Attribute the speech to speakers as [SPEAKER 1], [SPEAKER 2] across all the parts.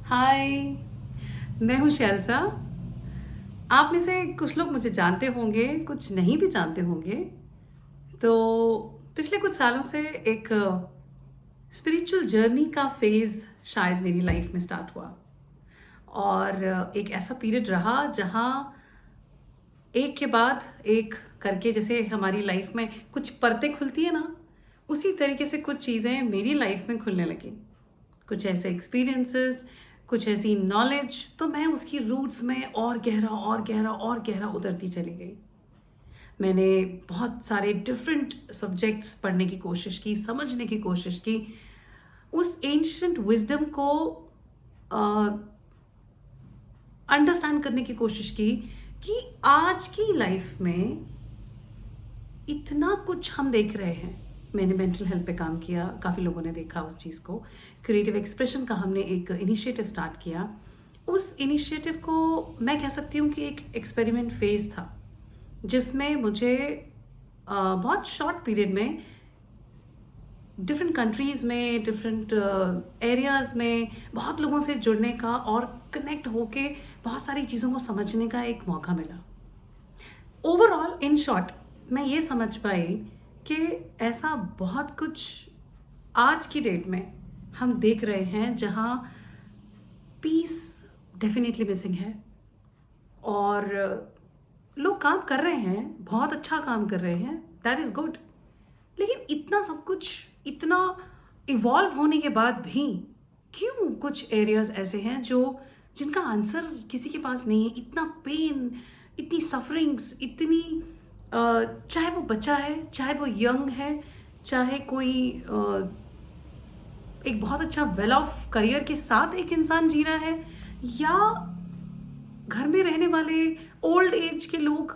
[SPEAKER 1] हाय, मैं हूँ शैलजा। आप में से कुछ लोग मुझे जानते होंगे, कुछ नहीं भी जानते होंगे। तो पिछले कुछ सालों से एक स्पिरिचुअल जर्नी का फेज़ शायद मेरी लाइफ में स्टार्ट हुआ। और एक ऐसा पीरियड रहा जहाँ एक के बाद एक करके, जैसे हमारी लाइफ में कुछ परतें खुलती है ना, उसी तरीके से कुछ चीज़ें मेरी लाइफ में खुलने लगी। कुछ ऐसे एक्सपीरियंसेस, कुछ ऐसी नॉलेज, तो मैं उसकी रूट्स में और गहरा और गहरा और गहरा उतरती चली गई। मैंने बहुत सारे डिफरेंट सब्जेक्ट्स पढ़ने की कोशिश की, समझने की कोशिश की, उस एंशंट विजडम को अंडरस्टैंड करने की कोशिश की कि आज की लाइफ में इतना कुछ हम देख रहे हैं। मैंने मेंटल हेल्थ पे काम किया, काफ़ी लोगों ने देखा उस चीज़ को। क्रिएटिव एक्सप्रेशन का हमने एक इनिशिएटिव स्टार्ट किया। उस इनिशिएटिव को मैं कह सकती हूँ कि एक एक्सपेरिमेंट फेज़ था, जिसमें मुझे बहुत शॉर्ट पीरियड में डिफरेंट कंट्रीज़ में, डिफरेंट एरियाज़ में बहुत लोगों से जुड़ने का और कनेक्ट होके बहुत सारी चीज़ों को समझने का एक मौका मिला। ओवरऑल इन शॉर्ट मैं ये समझ पाई कि ऐसा बहुत कुछ आज की डेट में हम देख रहे हैं जहाँ पीस डेफिनेटली मिसिंग है। और लोग काम कर रहे हैं, बहुत अच्छा काम कर रहे हैं, दैट इज़ गुड। लेकिन इतना सब कुछ, इतना इवॉल्व होने के बाद भी क्यों कुछ एरियाज ऐसे हैं जो जिनका आंसर किसी के पास नहीं है। इतना पेन, इतनी सफरिंग्स, इतनी चाहे वो बच्चा है, चाहे वो यंग है, चाहे कोई एक बहुत अच्छा वेल ऑफ करियर के साथ एक इंसान जी रहा है, या घर में रहने वाले ओल्ड एज के लोग।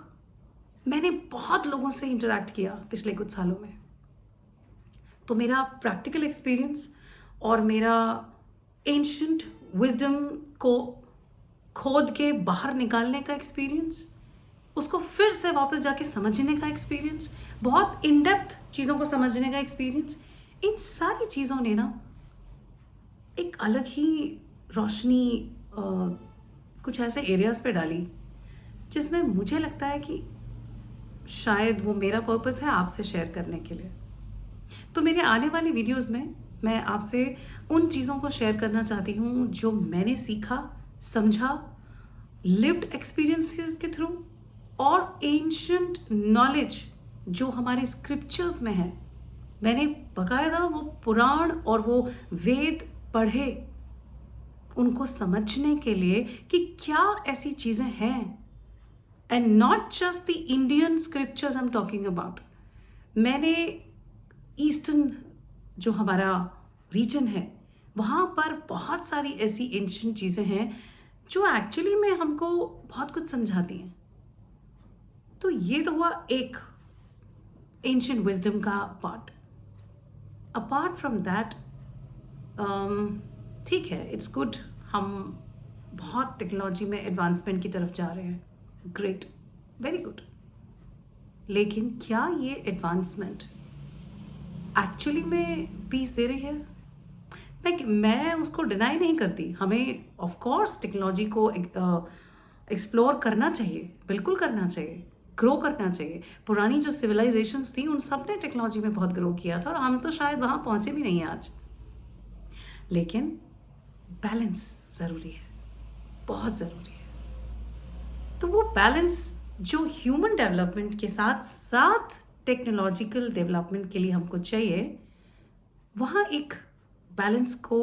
[SPEAKER 1] मैंने बहुत लोगों से इंटरेक्ट किया पिछले कुछ सालों में। तो मेरा प्रैक्टिकल एक्सपीरियंस और मेरा एंशंट विजडम को खोद के बाहर निकालने का एक्सपीरियंस, उसको फिर से वापस जाके समझने का एक्सपीरियंस, बहुत इन डेप्थ चीज़ों को समझने का एक्सपीरियंस, इन सारी चीज़ों ने ना एक अलग ही रोशनी कुछ ऐसे एरियाज़ पे डाली जिसमें मुझे लगता है कि शायद वो मेरा पर्पस है आपसे शेयर करने के लिए। तो मेरे आने वाली वीडियोस में मैं आपसे उन चीज़ों को शेयर करना चाहती हूँ जो मैंने सीखा, समझा, लिव्ड एक्सपीरियंसेस के थ्रू, और एंशंट नॉलेज जो हमारे स्क्रिप्चर्स में है। मैंने बकायदा वो पुराण और वो वेद पढ़े उनको समझने के लिए कि क्या ऐसी चीज़ें हैं। And not just the Indian scriptures I am talking about. मैंने ईस्टर्न जो हमारा रीजन है, वहाँ पर बहुत सारी ऐसी एंशिएंट चीज़ें हैं जो एक्चुअली में हमको बहुत कुछ समझाती हैं। तो ये तो हुआ एक एंशिएंट विजडम का पार्ट। अपार्ट फ्रॉम दैट, ठीक है, इट्स गुड, हम बहुत टेक्नोलॉजी में एडवांसमेंट की तरफ जा रहे हैं, ग्रेट, वेरी गुड। लेकिन क्या ये एडवांसमेंट एक्चुअली में पीस दे रही है? मैं उसको डिनाई नहीं करती। हमें ऑफ कोर्स टेक्नोलॉजी को एक्सप्लोर करना चाहिए, बिल्कुल करना चाहिए, ग्रो करना चाहिए। पुरानी जो सिविलाइजेशंस थी उन सब ने टेक्नोलॉजी में बहुत ग्रो किया था और हम तो शायद वहाँ पहुँचे भी नहीं हैं आज। लेकिन बैलेंस ज़रूरी है, बहुत ज़रूरी है। तो वो बैलेंस जो ह्यूमन डेवलपमेंट के साथ साथ टेक्नोलॉजिकल डेवलपमेंट के लिए हमको चाहिए, वहाँ एक बैलेंस को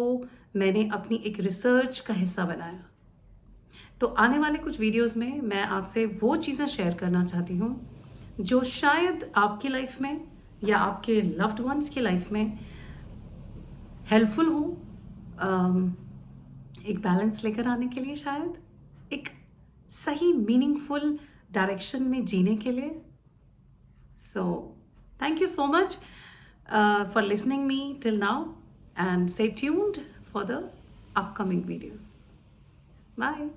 [SPEAKER 1] मैंने अपनी एक रिसर्च का हिस्सा बनाया। तो आने वाले कुछ वीडियोस में मैं आपसे वो चीज़ें शेयर करना चाहती हूँ जो शायद आपकी लाइफ में या आपके लव्ड वंस की लाइफ में हेल्पफुल हो, एक बैलेंस लेकर आने के लिए, शायद एक सही मीनिंगफुल डायरेक्शन में जीने के लिए। So, thank you so much for listening me till now, and stay tuned for the upcoming videos. Bye.